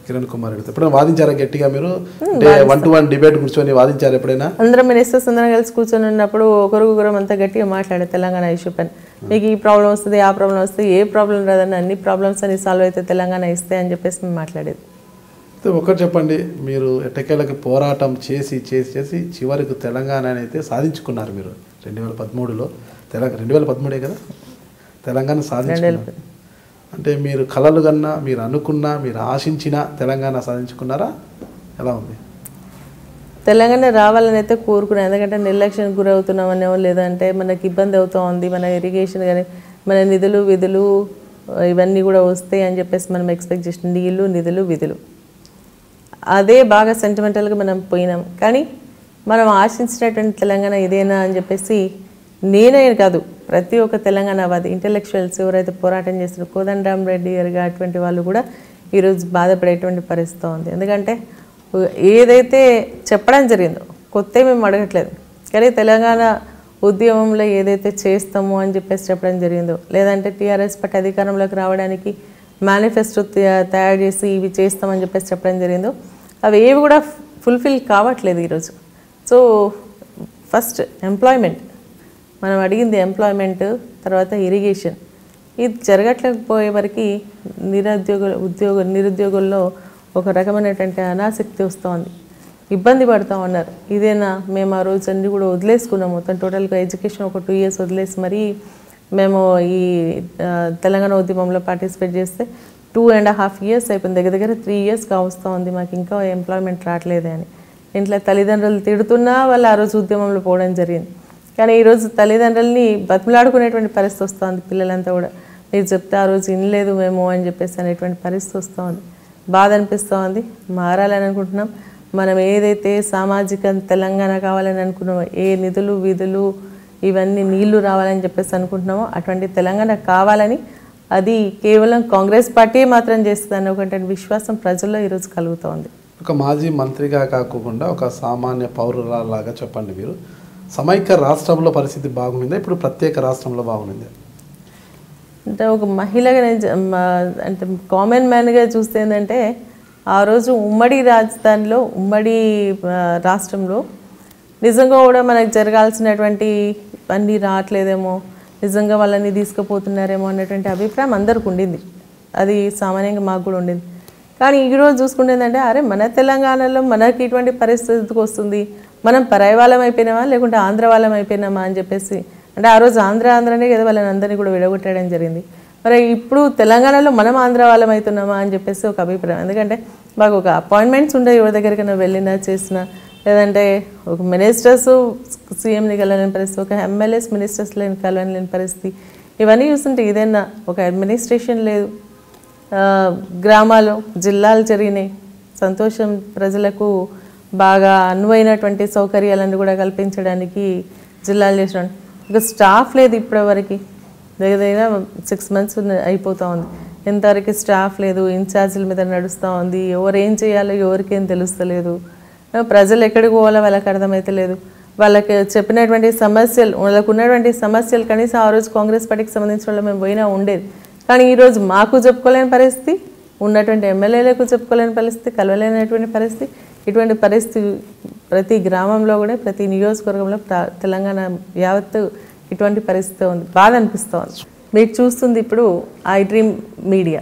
కిరణ్ కుమార్ రెడ్డి ఎప్పుడైనా వాదించారా గట్టిగా మీరు? అంటే 1-to-1 డిబేట్ కూర్చొని వాదించారు ఎప్పుడైనా? అందరం మినిస్టర్స్ అందరం కలిసి కూర్చొని ఉన్నప్పుడు ఒకరికొకరం అంతా గట్టిగా మాట్లాడే తెలంగాణ ఇష్యూ పైన. మీకు ఈ ప్రాబ్లం వస్తుంది, ఆ ప్రాబ్లం వస్తుంది, ఏ ప్రాబ్లం రాదని అన్ని ప్రాబ్లమ్స్ అని సాల్వ్ అయితే తెలంగాణ ఇస్తే అని చెప్పేసి మేము మాట్లాడేది. ఒకటి చెప్పండి, మీరు ఎట్టకేళ్ళకి పోరాటం చేసి చేసి చేసి చివరికి తెలంగాణ అయితే సాధించుకున్నారు మీరు 2013లో. 2013 కదా తెలంగాణ సాధించుకున్నారు. అంటే మీరు కలలు కన్నా, మీరు అనుకున్నా, మీరు ఆశించిన తెలంగాణ సాధించుకున్నారా? ఎలా ఉంది? తెలంగాణ రావాలని అయితే కోరుకున్నాను. ఎందుకంటే నిర్లక్ష్యానికి గురవుతున్నామనో లేదంటే మనకి ఇబ్బంది అవుతూ ఉంది, మన ఇరిగేషన్ కానీ మన నిధులు విధులు ఇవన్నీ కూడా వస్తాయి అని చెప్పేసి మనం ఎక్స్పెక్ట్ చేసిన నీళ్ళు నిధులు విధులు అదే బాగా సెంటిమెంటల్గా మనం పోయినాం. కానీ మనం ఆశించినటువంటి తెలంగాణ ఇదేనా అని చెప్పేసి నేనే కాదు, ప్రతి ఒక్క తెలంగాణవాది ఇంటెలెక్చువల్స్ ఎవరైతే పోరాటం చేస్తారో కోదండరామ్ రెడ్డి గారు అటువంటి వాళ్ళు కూడా ఈరోజు బాధపడేటువంటి పరిస్థితి ఉంది. ఎందుకంటే ఏదైతే చెప్పడం జరిగిందో కొత్త మేము అడగట్లేదు, కానీ తెలంగాణ ఉద్యమంలో ఏదైతే చేస్తామో అని చెప్పేసి చెప్పడం జరిగిందో, లేదంటే టీఆర్ఎస్ పార్టీ అధికారంలోకి రావడానికి మేనిఫెస్టో తయారు చేసి ఇవి చేస్తామని చెప్పేసి చెప్పడం జరిగిందో అవి ఏవి కూడా ఫుల్ఫిల్ కావట్లేదు ఈరోజు. సో ఫస్ట్ ఎంప్లాయ్మెంట్, మనం అడిగింది ఎంప్లాయ్మెంట్, తర్వాత ఇరిగేషన్. ఇది జరగట్లేకపోయే వరకు నిరుద్యోగుల్లో ఒక రకమైనటువంటి అనాసక్తి వస్తుంది, ఇబ్బంది పడుతూ ఉన్నారు. ఇదేనా మేము ఆ రోజు అన్నీ కూడా వదిలేసుకున్నాము, మొత్తం టోటల్గా ఎడ్యుకేషన్ ఒక 2 years వదిలేసి మరీ మేము ఈ తెలంగాణ ఉద్యమంలో పార్టిసిపేట్ చేస్తే 2.5 years అయిపోయింది, దగ్గర 3 years కావస్తూ ఉంది, మాకు ఇంకా ఎంప్లాయ్మెంట్ రావట్లేదే అని ఇంట్లో తల్లిదండ్రులు తిడుతున్నా వాళ్ళు ఆ రోజు ఉద్యమంలో పోవడం జరిగింది. కానీ ఈరోజు తల్లిదండ్రులని బతిమలాడుకునేటువంటి పరిస్థితి వస్తుంది, పిల్లలంతా కూడా మీరు చెప్తే ఆ రోజు వినలేదు మేము అని చెప్పేసి అనేటువంటి పరిస్థితి వస్తుంది. బాధ అనిపిస్తూ ఉంది. మారాలని అనుకుంటున్నాం. మనం ఏదైతే సామాజిక తెలంగాణ కావాలని అనుకున్నామో, ఏ నిధులు విధులు ఇవన్నీ నీళ్లు రావాలని చెప్పేసి అనుకుంటున్నామో అటువంటి తెలంగాణ కావాలని, అది కేవలం కాంగ్రెస్ పార్టీ మాత్రం చేస్తుందని ఒకటి విశ్వాసం ప్రజల్లో ఈరోజు కలుగుతోంది. ఒక మాజీ మంత్రిగా కాకుండా ఒక సామాన్య పౌరులాగా చెప్పండి, మీరు సమైక్య రాష్ట్రంలో పరిస్థితి బాగుందా, ఇప్పుడు ప్రత్యేక రాష్ట్రంలో బాగుంది? అంటే ఒక మహిళగా అంటే కామన్ మ్యాన్గా చూస్తే ఏంటంటే ఆ రోజు ఉమ్మడి రాజధానిలో ఉమ్మడి రాష్ట్రంలో నిజంగా కూడా మనకు జరగాల్సినటువంటి అన్నీ రావట్లేదేమో, నిజంగా వాళ్ళని తీసుకుపోతున్నారేమో అన్నటువంటి అభిప్రాయం అందరికి ఉండింది. అది సామాన్యంగా మాకు కూడా ఉండింది. కానీ ఈరోజు చూసుకుంటే ఏంటంటే అరే మన తెలంగాణలో మనకి ఇటువంటి పరిస్థితికి వస్తుంది, మనం పరాయి వాళ్ళం అయిపోయినామా లేకుంటే ఆంధ్ర వాళ్ళం అయిపోయినామా అని చెప్పేసి, అంటే ఆ రోజు ఆంధ్రనే కదా వాళ్ళని అందరినీ కూడా విడగొట్టడం జరిగింది. మరి ఇప్పుడు తెలంగాణలో మనం ఆంధ్ర వాళ్ళం అవుతున్నామా అని చెప్పేసి ఒక అభిప్రాయం. ఎందుకంటే మాకు ఒక అపాయింట్మెంట్స్ ఉండే ఎవరి దగ్గరికైనా వెళ్ళినా చేసినా, లేదంటే ఒక మినిస్టర్స్ సీఎంని కలవలేని పరిస్థితి, ఒక ఎమ్మెల్యేస్ మినిస్టర్స్ కలవలేని పరిస్థితి, ఇవన్నీ చూస్తుంటే ఇదేనా ఒక అడ్మినిస్ట్రేషన్ లేదు. గ్రామాలు జిల్లాలు జరిగినాయి, సంతోషం, ప్రజలకు బాగా అనువైనటువంటి సౌకర్యాలను కూడా కల్పించడానికి జిల్లాలు చేసినాడు. ఇక స్టాఫ్ లేదు ఇప్పటివరకు, దగ్గర 6 months అయిపోతూ ఉంది, ఇంతవరకు స్టాఫ్ లేదు, ఇన్ఛార్జీల మీద నడుస్తూ ఉంది, ఎవరు ఏం చేయాలో ఎవరికేం తెలుస్తలేదు, ప్రజలు ఎక్కడికి పోవాలో వాళ్ళకి అర్థమైతే లేదు. వాళ్ళకి చెప్పినటువంటి సమస్యలు, వాళ్ళకు ఉన్నటువంటి సమస్యలు కనీసం ఆ రోజు కాంగ్రెస్ పార్టీకి సంబంధించిన వాళ్ళు మేము పోయినా ఉండేది. కానీ ఈరోజు మాకు చెప్పుకోలేని పరిస్థితి, ఉన్నటువంటి ఎమ్మెల్యేలకు చెప్పుకోలేని పరిస్థితి, కలవలేనటువంటి పరిస్థితి. ఇటువంటి పరిస్థితి ప్రతి గ్రామంలో కూడా, ప్రతి నియోజకవర్గంలో తెలంగాణ యావత్తు ఇటువంటి పరిస్థితి ఉంది. బాధ అనిపిస్తోంది. మీరు చూస్తుంది ఇప్పుడు ఐ డ్రీమ్ మీడియా.